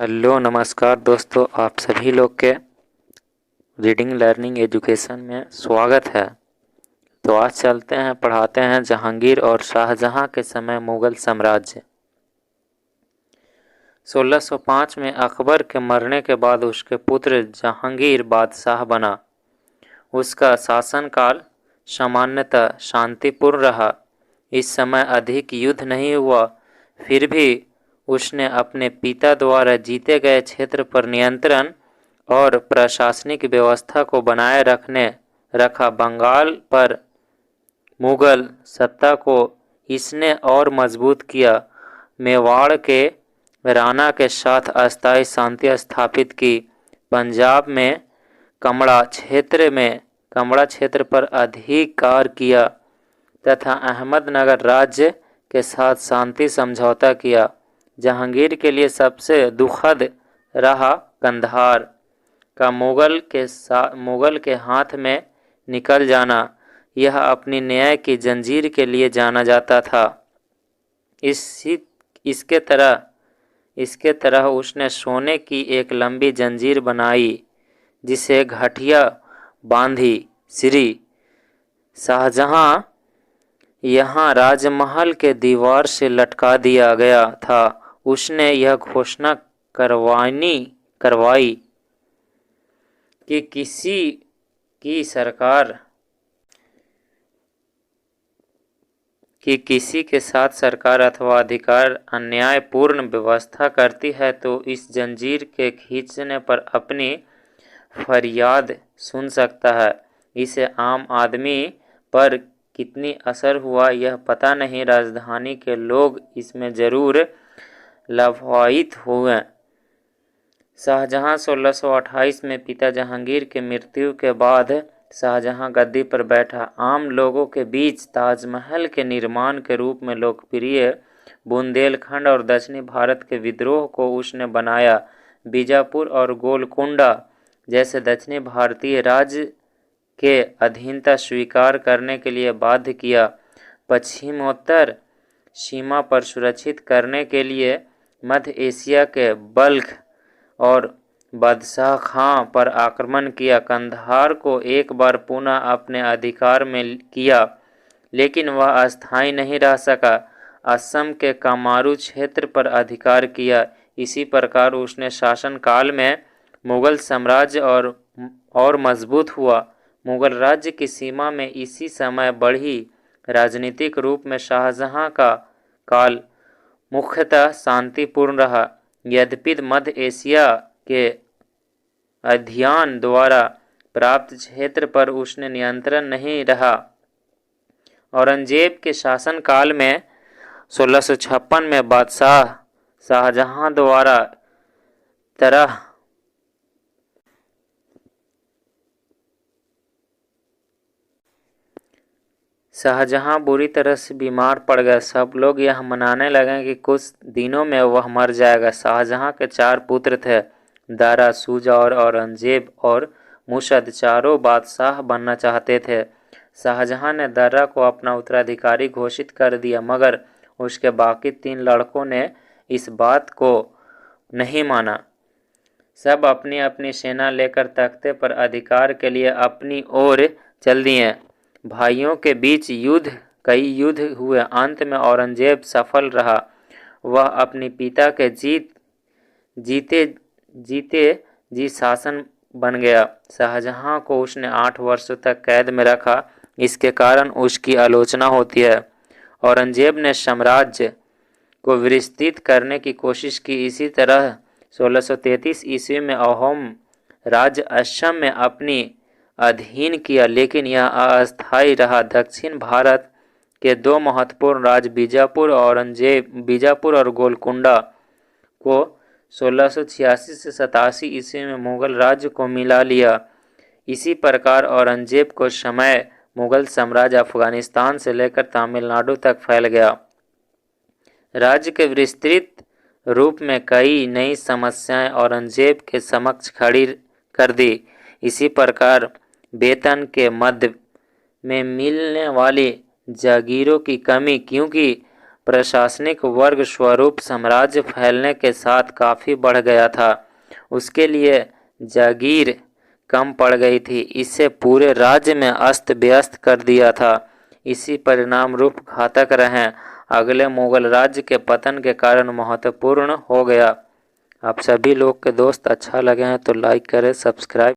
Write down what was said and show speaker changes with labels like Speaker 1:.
Speaker 1: Hello नमस्कार दोस्तों, आप सभी लोग के रीडिंग लर्निंग एजुकेशन में स्वागत है। तो आज चलते हैं, पढ़ाते हैं जहांगीर और शाहजहां के समय मुगल साम्राज्य। 1605 में अकबर के मरने के बाद उसके पुत्र जहांगीर बादशाह बना। उसका शासनकाल सामान्यतः शांतिपूर्ण रहा। इस समय अधिक युद्ध नहीं हुआ, फिर भी उसने अपने पिता द्वारा जीते गए क्षेत्र पर नियंत्रण और प्रशासनिक व्यवस्था को बनाए रखा। बंगाल पर मुगल सत्ता को इसने और मजबूत किया। मेवाड़ के राणा के साथ अस्थायी शांति स्थापित की। पंजाब में कमड़ा क्षेत्र पर अधिकार किया तथा अहमदनगर राज्य के साथ शांति समझौता किया। जहांगीर के लिए सबसे दुखद रहा कंधार का मुगल के हाथ में निकल जाना। यह अपनी न्याय की जंजीर के लिए जाना जाता था। इसके तरह उसने सोने की एक लंबी जंजीर बनाई जिसे घटिया बांधी। श्री शाहजहां यहाँ राजमहल के दीवार से लटका दिया गया था। उसने यह घोषणा करवाई कि किसी के साथ सरकार अथवा अधिकार अन्यायपूर्ण व्यवस्था करती है तो इस जंजीर के खींचने पर अपनी फरियाद सुन सकता है। इसे आम आदमी पर कितनी असर हुआ यह पता नहीं। राजधानी के लोग इसमें जरूर लाभान्वित हुए। शाहजहां 1628 में पिता जहांगीर के मृत्यु के बाद शाहजहां गद्दी पर बैठा। आम लोगों के बीच ताजमहल के निर्माण के रूप में लोकप्रिय बुंदेलखंड और दक्षिणी भारत के विद्रोह को उसने बनाया। बीजापुर और गोलकुंडा जैसे दक्षिणी भारतीय राज्य के अधीनता स्वीकार करने के लिए बाध्य किया। पश्चिमोत्तर सीमा पर सुरक्षित करने के लिए मध्य एशिया के बल्ख और बदशाह खां पर आक्रमण किया। कंधार को एक बार पुनः अपने अधिकार में किया, लेकिन वह अस्थायी नहीं रह सका। असम के कामारू क्षेत्र पर अधिकार किया। इसी प्रकार उसने शासन काल में मुगल साम्राज्य और मजबूत हुआ। मुगल राज्य की सीमा में इसी समय बढ़ी। राजनीतिक रूप में शाहजहां का काल मुख्यतः शांतिपूर्ण रहा। यद्यपि मध्य एशिया के अध्ययन द्वारा प्राप्त क्षेत्र पर उसने नियंत्रण नहीं रहा। औरंगजेब के शासनकाल में 1656 में बादशाह शाहजहां बुरी तरह से बीमार पड़ गया। सब लोग यह मनाने लगे कि कुछ दिनों में वह मर जाएगा। शाहजहां के 4 पुत्र थे, दारा, शुजा और औरंगजेब और मुर्शद। चारों बादशाह बनना चाहते थे। शाहजहां ने दारा को अपना उत्तराधिकारी घोषित कर दिया, मगर उसके बाकी 3 लड़कों ने इस बात को नहीं माना। सब अपनी अपनी सेना लेकर तख्ते पर अधिकार के लिए अपनी ओर चल दिए। भाइयों के बीच कई युद्ध हुए। अंत में औरंगजेब सफल रहा। वह अपने पिता के जीते जी शासन बन गया। शाहजहां को उसने 8 वर्षों तक कैद में रखा। इसके कारण उसकी आलोचना होती है। औरंगजेब ने साम्राज्य को विस्तृत करने की कोशिश की। इसी तरह 1633 ईस्वी में अहोम राज्य असम में अपनी अधीन किया, लेकिन यह अस्थायी रहा। दक्षिण भारत के 2 महत्वपूर्ण राज्य बीजापुर और गोलकुंडा को 1686 से 87 ईस्वी में मुगल राज्य को मिला लिया। इसी प्रकार औरंगजेब को समय मुगल साम्राज्य अफगानिस्तान से लेकर तमिलनाडु तक फैल गया। राज्य के विस्तृत रूप में कई नई समस्याएं औरंगजेब के समक्ष खड़ी कर दी। इसी प्रकार वेतन के मध्य में मिलने वाली जागीरों की कमी, क्योंकि प्रशासनिक वर्ग स्वरूप साम्राज्य फैलने के साथ काफ़ी बढ़ गया था। उसके लिए जागीर कम पड़ गई थी। इससे पूरे राज्य में अस्त व्यस्त कर दिया था। इसी परिणाम रूप घातक रहे अगले मुगल राज्य के पतन के कारण महत्वपूर्ण हो गया। आप सभी लोग के दोस्त अच्छा लगे हैं तो लाइक करें, सब्सक्राइब